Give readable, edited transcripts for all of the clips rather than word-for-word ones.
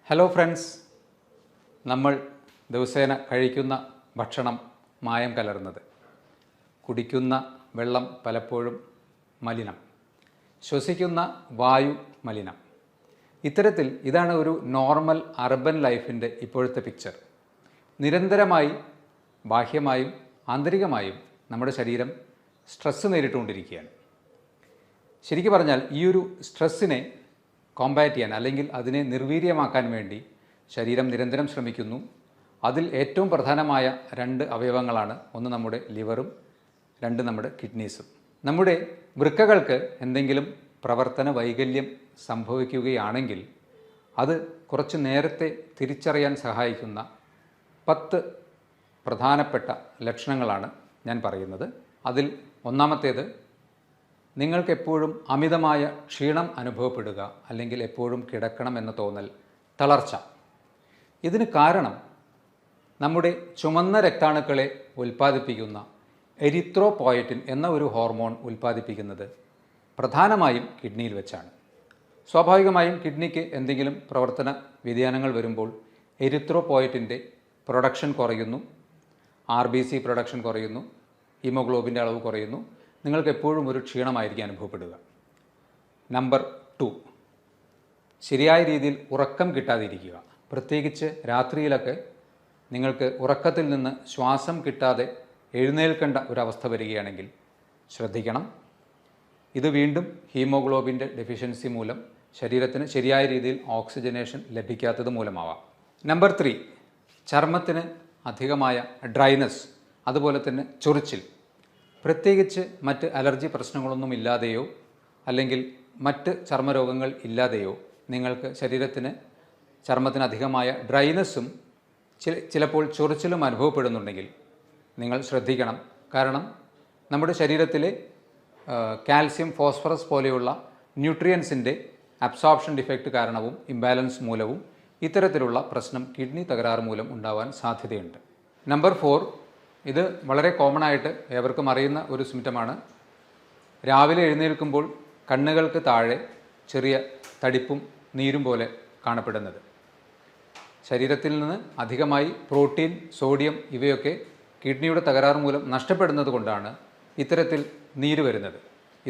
Hello friends, നമ്മൾ ദിവസേന കഴിക്കുന്ന ഭക്ഷണം മായം കലർന്നത്, കുടിക്കുന്ന വെള്ളം പലപ്പോഴും മലിനം, ശ്വസിക്കുന്ന വായു മലിനം. ഇത്തരത്തിൽ ഇതാണ് ഒരു നോർമൽ അർബൻ ലൈഫിൻ്റെ ഇപ്പോഴത്തെ പിക്ചർ. നിരന്തരമായി ബാഹ്യമായും ആന്തരികമായും നമ്മുടെ ശരീരം സ്ട്രെസ്സ് നേരിട്ടുകൊണ്ടിരിക്കുകയാണ്. ശരിക്കും പറഞ്ഞാൽ ഈ ഒരു സ്ട്രെസ്സിനെ കോമ്പാറ്റ് ചെയ്യാൻ അല്ലെങ്കിൽ അതിനെ നിർവീര്യമാക്കാൻ വേണ്ടി ശരീരം നിരന്തരം ശ്രമിക്കുന്നു. അതിൽ ഏറ്റവും പ്രധാനമായ രണ്ട് അവയവങ്ങളാണ്, ഒന്ന് നമ്മുടെ ലിവറും രണ്ട് നമ്മുടെ കിഡ്നീസും. നമ്മുടെ വൃക്കകൾക്ക് എന്തെങ്കിലും പ്രവർത്തന വൈകല്യം സംഭവിക്കുകയാണെങ്കിൽ അത് കുറച്ച് നേരത്തെ തിരിച്ചറിയാൻ സഹായിക്കുന്ന 10 പ്രധാനപ്പെട്ട ലക്ഷണങ്ങളാണ് ഞാൻ പറയുന്നത്. അതിൽ ഒന്നാമത്തേത്, നിങ്ങൾക്കെപ്പോഴും അമിതമായ ക്ഷീണം അനുഭവപ്പെടുക, അല്ലെങ്കിൽ എപ്പോഴും കിടക്കണം എന്ന തോന്നൽ, തളർച്ച. ഇതിന് കാരണം നമ്മുടെ ചുമന്ന രക്താണുക്കളെ ഉൽപ്പാദിപ്പിക്കുന്ന എരിത്രോപോയറ്റിൻ എന്ന ഒരു ഹോർമോൺ ഉൽപ്പാദിപ്പിക്കുന്നത് പ്രധാനമായും കിഡ്നിയിൽ വെച്ചാണ്. സ്വാഭാവികമായും കിഡ്നിക്ക് എന്തെങ്കിലും പ്രവർത്തന വ്യതിയാനങ്ങൾ വരുമ്പോൾ എരിത്രോപോയറ്റിൻ്റെ പ്രൊഡക്ഷൻ കുറയുന്നു, RBC പ്രൊഡക്ഷൻ കുറയുന്നു, ഹീമോഗ്ലോബിൻ്റെ അളവ് കുറയുന്നു. നിങ്ങൾക്ക് എപ്പോഴും ഒരു ക്ഷീണമായിരിക്കും അനുഭവപ്പെടുക. നമ്പർ 2, ശരിയായ രീതിയിൽ ഉറക്കം കിട്ടാതിരിക്കുക. പ്രത്യേകിച്ച് രാത്രിയിലൊക്കെ നിങ്ങൾക്ക് ഉറക്കത്തിൽ നിന്ന് ശ്വാസം കിട്ടാതെ എഴുന്നേൽക്കേണ്ട ഒരവസ്ഥ വരികയാണെങ്കിൽ ശ്രദ്ധിക്കണം. ഇത് വീണ്ടും ഹീമോഗ്ലോബിൻ്റെ ഡെഫിഷ്യൻസി മൂലം ശരീരത്തിന് ശരിയായ രീതിയിൽ ഓക്സിജനേഷൻ ലഭിക്കാത്തത് മൂലമാവാം. നമ്പർ 3, ചർമ്മത്തിന് അധികമായ ഡ്രൈനസ്, അതുപോലെ തന്നെ ചൊറിച്ചിൽ. പ്രത്യേകിച്ച് മറ്റ് അലർജി പ്രശ്നങ്ങളൊന്നും ഇല്ലാതെയോ അല്ലെങ്കിൽ മറ്റ് ചർമ്മരോഗങ്ങൾ ഇല്ലാതെയോ നിങ്ങൾക്ക് ചർമ്മത്തിന് അധികമായ ഡ്രൈനസ്സും ചിലപ്പോൾ ചൊറിച്ചിലും അനുഭവപ്പെടുന്നുണ്ടെങ്കിൽ നിങ്ങൾ ശ്രദ്ധിക്കണം. കാരണം നമ്മുടെ ശരീരത്തിലെ കാൽസ്യം, ഫോസ്ഫറസ് പോലെയുള്ള ന്യൂട്രിയൻസിൻ്റെ അബ്സോർപ്ഷൻ ഡിഫക്റ്റ് കാരണവും ഇംബാലൻസ് മൂലവും ഇത്തരത്തിലുള്ള പ്രശ്നം കിഡ്നി തകരാറ് മൂലം ഉണ്ടാവാൻ സാധ്യതയുണ്ട്. നമ്പർ 4, ഇത് വളരെ കോമൺ ആയിട്ട് ഏവർക്കും അറിയുന്ന ഒരു സിംറ്റമാണ്. രാവിലെ എഴുന്നേൽക്കുമ്പോൾ കണ്ണുകൾക്ക് താഴെ ചെറിയ തടിപ്പും നീരും പോലെ കാണപ്പെടുന്നത്. ശരീരത്തിൽ നിന്ന് അധികമായി പ്രോട്ടീൻ, സോഡിയം ഇവയൊക്കെ കിഡ്നിയുടെ തകരാറ് മൂലം നഷ്ടപ്പെടുന്നത് കൊണ്ടാണ് ഇത്തരത്തിൽ നീര് വരുന്നത്.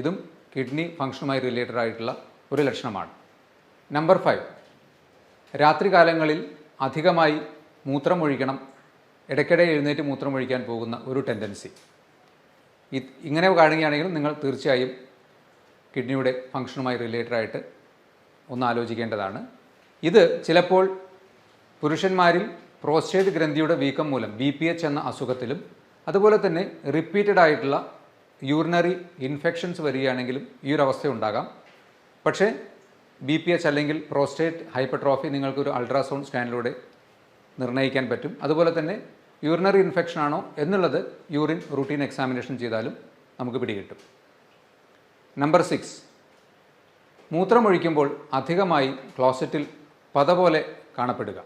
ഇതും കിഡ്നി ഫങ്ഷനുമായി റിലേറ്റഡ് ആയിട്ടുള്ള ഒരു ലക്ഷണമാണ്. നമ്പർ 5, രാത്രികാലങ്ങളിൽ അധികമായി മൂത്രമൊഴിക്കണം, ഇടയ്ക്കിടെ എഴുന്നേറ്റ് മൂത്രമൊഴിക്കാൻ പോകുന്ന ഒരു ടെൻഡൻസി. ഇങ്ങനെ കാണുകയാണെങ്കിൽ നിങ്ങൾ തീർച്ചയായും കിഡ്നിയുടെ ഫങ്ഷനുമായി റിലേറ്റഡ് ആയിട്ട് ഒന്ന് ആലോചിക്കേണ്ടതാണ്. ഇത് ചിലപ്പോൾ പുരുഷന്മാരിൽ പ്രോസ്റ്റേറ്റ് ഗ്രന്ഥിയുടെ വീക്കം മൂലം BPH എന്ന അസുഖത്തിലും, അതുപോലെ തന്നെ റിപ്പീറ്റഡ് ആയിട്ടുള്ള യൂറിനറി ഇൻഫെക്ഷൻസ് വരികയാണെങ്കിലും ഈ ഒരു അവസ്ഥ ഉണ്ടാകാം. പക്ഷേ BPH അല്ലെങ്കിൽ പ്രോസ്റ്റേറ്റ് ഹൈപ്പർട്രോഫി നിങ്ങൾക്കൊരു അൾട്രാസൗണ്ട് സ്കാനിലൂടെ നിർണ്ണയിക്കാൻ പറ്റും. അതുപോലെ തന്നെ യൂറിനറി ഇൻഫെക്ഷൻ ആണോ എന്നുള്ളത് യൂറിൻ റൂട്ടീൻ എക്സാമിനേഷൻ ചെയ്താലും നമുക്ക് പിടികിട്ടും. നമ്പർ 6, മൂത്രമൊഴിക്കുമ്പോൾ അധികമായി ക്ലോസറ്റിൽ പത പോലെ കാണപ്പെടുക.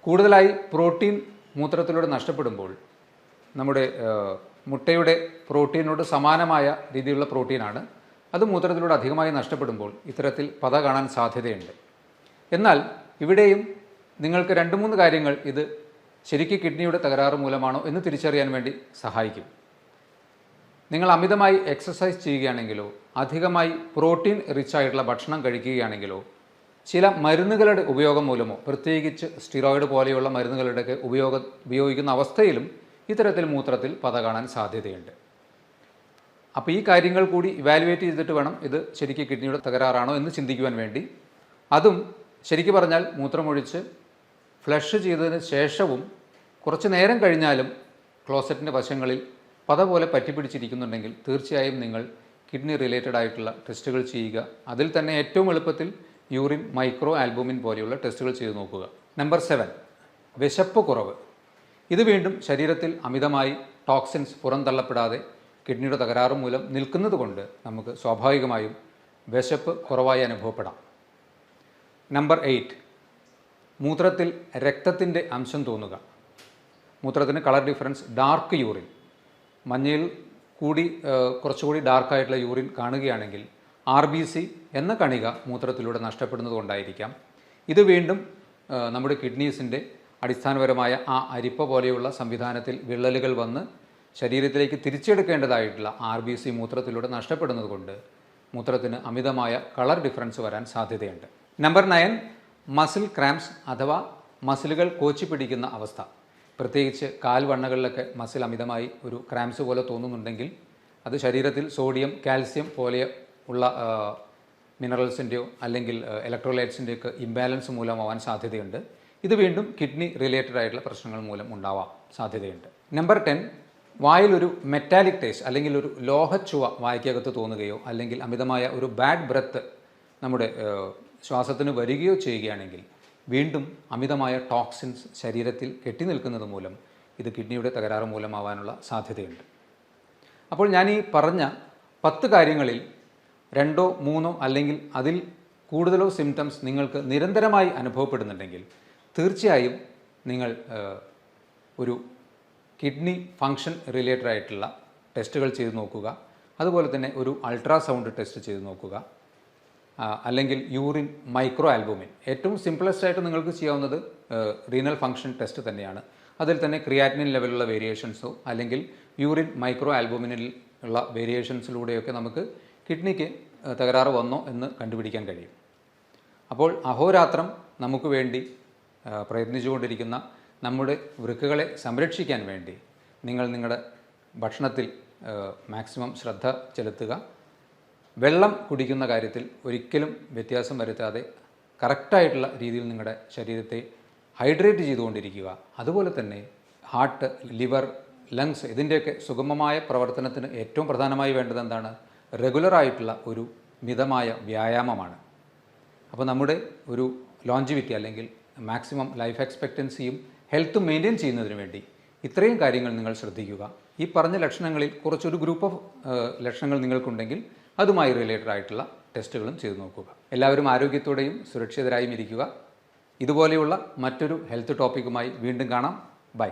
കൂടുതലായി പ്രോട്ടീൻ മൂത്രത്തിലൂടെ നഷ്ടപ്പെടുമ്പോൾ, നമ്മുടെ മുട്ടയുടെ പ്രോട്ടീനോട് സമാനമായ രീതിയിലുള്ള പ്രോട്ടീനാണ്, അത് മൂത്രത്തിലൂടെ അധികമായി നഷ്ടപ്പെടുമ്പോൾ ഇത്തരത്തിൽ പത കാണാൻ സാധ്യതയുണ്ട്. എന്നാൽ ഇവിടെയും നിങ്ങൾക്ക് 2-3 കാര്യങ്ങൾ ഇത് ശരിക്കും കിഡ്നിയുടെ തകരാറ് മൂലമാണോ എന്ന് തിരിച്ചറിയാൻ വേണ്ടി സഹായിക്കും. നിങ്ങൾ അമിതമായി എക്സസൈസ് ചെയ്യുകയാണെങ്കിലോ അധികമായി പ്രോട്ടീൻ റിച്ച് ആയിട്ടുള്ള ഭക്ഷണം കഴിക്കുകയാണെങ്കിലോ ചില മരുന്നുകളുടെ ഉപയോഗം മൂലമോ, പ്രത്യേകിച്ച് സ്റ്റിറോയിഡ് പോലെയുള്ള മരുന്നുകളുടെയൊക്കെ ഉപയോഗിക്കുന്ന അവസ്ഥയിലും ഇത്തരത്തിൽ മൂത്രത്തിൽ പത കാണാൻ സാധ്യതയുണ്ട്. അപ്പോൾ ഈ കാര്യങ്ങൾ കൂടി ഇവാലുവേറ്റ് ചെയ്തിട്ട് വേണം ഇത് ശരിക്കും കിഡ്നിയുടെ തകരാറാണോ എന്ന് ചിന്തിക്കുവാൻ വേണ്ടി. അതും ശരിക്കും പറഞ്ഞാൽ മൂത്രമൊഴിച്ച് ഫ്ലഷ് ചെയ്തതിന് ശേഷവും കുറച്ച് നേരം കഴിഞ്ഞാലും ക്ലോസറ്റിൻ്റെ വശങ്ങളിൽ പത പോലെ പറ്റിപ്പിടിച്ചിരിക്കുന്നുണ്ടെങ്കിൽ തീർച്ചയായും നിങ്ങൾ കിഡ്നി റിലേറ്റഡ് ആയിട്ടുള്ള ടെസ്റ്റുകൾ ചെയ്യുക. അതിൽ തന്നെ ഏറ്റവും എളുപ്പത്തിൽ യൂറിൻ മൈക്രോ ആൽബുമിൻ പോലെയുള്ള ടെസ്റ്റുകൾ ചെയ്ത് നോക്കുക. നമ്പർ 7, വിശപ്പ് കുറവ്. ഇത് വീണ്ടും ശരീരത്തിൽ അമിതമായി ടോക്സിൻസ് പുറന്തള്ളപ്പെടാതെ കിഡ്നിയുടെ തകരാറ് മൂലം നിൽക്കുന്നത് കൊണ്ട് നമുക്ക് സ്വാഭാവികമായും വിശപ്പ് കുറവായി അനുഭവപ്പെടാം. നമ്പർ 8, മൂത്രത്തിൽ രക്തത്തിൻ്റെ അംശം തോന്നുക. മൂത്രത്തിന് കളർ ഡിഫറൻസ്, ഡാർക്ക് യൂറിൻ, മഞ്ഞയിൽ കൂടി കുറച്ചുകൂടി ഡാർക്കായിട്ടുള്ള യൂറിൻ കാണുകയാണെങ്കിൽ RBC എന്ന കണിക മൂത്രത്തിലൂടെ നഷ്ടപ്പെടുന്നത് കൊണ്ടായിരിക്കാം. ഇത് വീണ്ടും നമ്മുടെ കിഡ്നീസിൻ്റെ അടിസ്ഥാനപരമായ ആ അരിപ്പ പോലെയുള്ള സംവിധാനത്തിൽ വിള്ളലുകൾ വന്ന് ശരീരത്തിലേക്ക് തിരിച്ചെടുക്കേണ്ടതായിട്ടുള്ള RBC മൂത്രത്തിലൂടെ നഷ്ടപ്പെടുന്നത് കൊണ്ട് മൂത്രത്തിന് അമിതമായ കളർ ഡിഫറൻസ് വരാൻ സാധ്യതയുണ്ട്. നമ്പർ 9, മസിൽ ക്രാംസ് അഥവാ മസിലുകൾ കോച്ചി പിടിക്കുന്ന അവസ്ഥ. പ്രത്യേകിച്ച് കാൽവണ്ണകളിലൊക്കെ മസിൽ അമിതമായി ഒരു ക്രാംസ് പോലെ തോന്നുന്നുണ്ടെങ്കിൽ അത് ശരീരത്തിൽ സോഡിയം, കാൽസ്യം പോലെ ഉള്ള മിനറൽസിൻ്റെയോ അല്ലെങ്കിൽ ഇലക്ട്രോലൈറ്റ്സിൻ്റെയൊക്കെ ഇംബാലൻസ് മൂലമാവാൻ സാധ്യതയുണ്ട്. ഇത് വീണ്ടും കിഡ്നി റിലേറ്റഡ് ആയിട്ടുള്ള പ്രശ്നങ്ങൾ മൂലം ഉണ്ടാവാൻ സാധ്യതയുണ്ട്. നമ്പർ 10, വായിലൊരു മെറ്റാലിക് ടേസ്റ്റ് അല്ലെങ്കിൽ ഒരു ലോഹച്ചുവ വായ്ക്കകത്ത് തോന്നുകയോ അല്ലെങ്കിൽ അമിതമായ ഒരു ബാഡ് ബ്രെത്ത് നമ്മുടെ ശ്വാസത്തിന് വരികയോ ചെയ്യുകയാണെങ്കിൽ വീണ്ടും അമിതമായ ടോക്സിൻസ് ശരീരത്തിൽ കെട്ടിനിൽക്കുന്നത് മൂലം ഇത് കിഡ്നിയുടെ തകരാറ് മൂലമാവാനുള്ള സാധ്യതയുണ്ട്. അപ്പോൾ ഞാൻ ഈ പറഞ്ഞ 10 കാര്യങ്ങളിൽ 2 3 അല്ലെങ്കിൽ അതിൽ കൂടുതലോ സിംറ്റംസ് നിങ്ങൾക്ക് നിരന്തരമായി അനുഭവപ്പെടുന്നുണ്ടെങ്കിൽ തീർച്ചയായും നിങ്ങൾ ഒരു കിഡ്നി ഫങ്ഷൻ റിലേറ്റഡ് ആയിട്ടുള്ള ടെസ്റ്റുകൾ ചെയ്ത് നോക്കുക. അതുപോലെ തന്നെ ഒരു അൾട്രാസൗണ്ട് ടെസ്റ്റ് ചെയ്ത് നോക്കുക. അല്ലെങ്കിൽ യൂറിൻ മൈക്രോ ആൽബുമിൻ, ഏറ്റവും സിംപിളസ്റ്റ് ആയിട്ട് നിങ്ങൾക്ക് ചെയ്യാവുന്നത് റീനൽ ഫങ്ഷൻ ടെസ്റ്റ് തന്നെയാണ്. അതിൽ തന്നെ ക്രിയാറ്റിനിൻ ലെവലുള്ള വേരിയേഷൻസോ അല്ലെങ്കിൽ യൂറിൻ മൈക്രോ ആൽബുമിനിൽ ഉള്ള വേരിയേഷൻസിലൂടെയൊക്കെ നമുക്ക് കിഡ്നിക്ക് തകരാറ് വന്നോ എന്ന് കണ്ടുപിടിക്കാൻ കഴിയും. അപ്പോൾ അഹോരാത്രം നമുക്ക് വേണ്ടി പ്രയത്നിച്ചുകൊണ്ടിരിക്കുന്ന നമ്മുടെ വൃക്കകളെ സംരക്ഷിക്കാൻ വേണ്ടി നിങ്ങൾ നിങ്ങളുടെ ഭക്ഷണത്തിൽ മാക്സിമം ശ്രദ്ധ ചെലുത്തുക. വെള്ളം കുടിക്കുന്ന കാര്യത്തിൽ ഒരിക്കലും വ്യത്യാസം വരുത്താതെ കറക്റ്റായിട്ടുള്ള രീതിയിൽ നിങ്ങളുടെ ശരീരത്തെ ഹൈഡ്രേറ്റ് ചെയ്തുകൊണ്ടിരിക്കുക. അതുപോലെ തന്നെ ഹാർട്ട്, ലിവർ, ലങ്സ് ഇതിൻ്റെയൊക്കെ സുഗമമായ പ്രവർത്തനത്തിന് ഏറ്റവും പ്രധാനമായി വേണ്ടത് എന്താണ്? റെഗുലറായിട്ടുള്ള ഒരു മിതമായ വ്യായാമമാണ്. അപ്പോൾ നമ്മുടെ ഒരു ലോഞ്ചിവിറ്റി അല്ലെങ്കിൽ മാക്സിമം ലൈഫ് എക്സ്പെക്റ്റൻസിയും ഹെൽത്തും മെയിൻറ്റെയിൻ ചെയ്യുന്നതിന് വേണ്ടി ഇത്രയും കാര്യങ്ങൾ നിങ്ങൾ ശ്രദ്ധിക്കുക. ഈ പറഞ്ഞ ലക്ഷണങ്ങളിൽ കുറച്ചൊരു ഗ്രൂപ്പ് ഓഫ് ലക്ഷണങ്ങൾ നിങ്ങൾക്കുണ്ടെങ്കിൽ അതുമായി റിലേറ്റഡ് ആയിട്ടുള്ള ടെസ്റ്റുകളും ചെയ്തു നോക്കുക. എല്ലാവരും ആരോഗ്യത്തോടെയും സുരക്ഷിതരായും ഇരിക്കുക. ഇതുപോലെയുള്ള മറ്റൊരു ഹെൽത്ത് ടോപ്പിക്കുമായി വീണ്ടും കാണാം. ബൈ.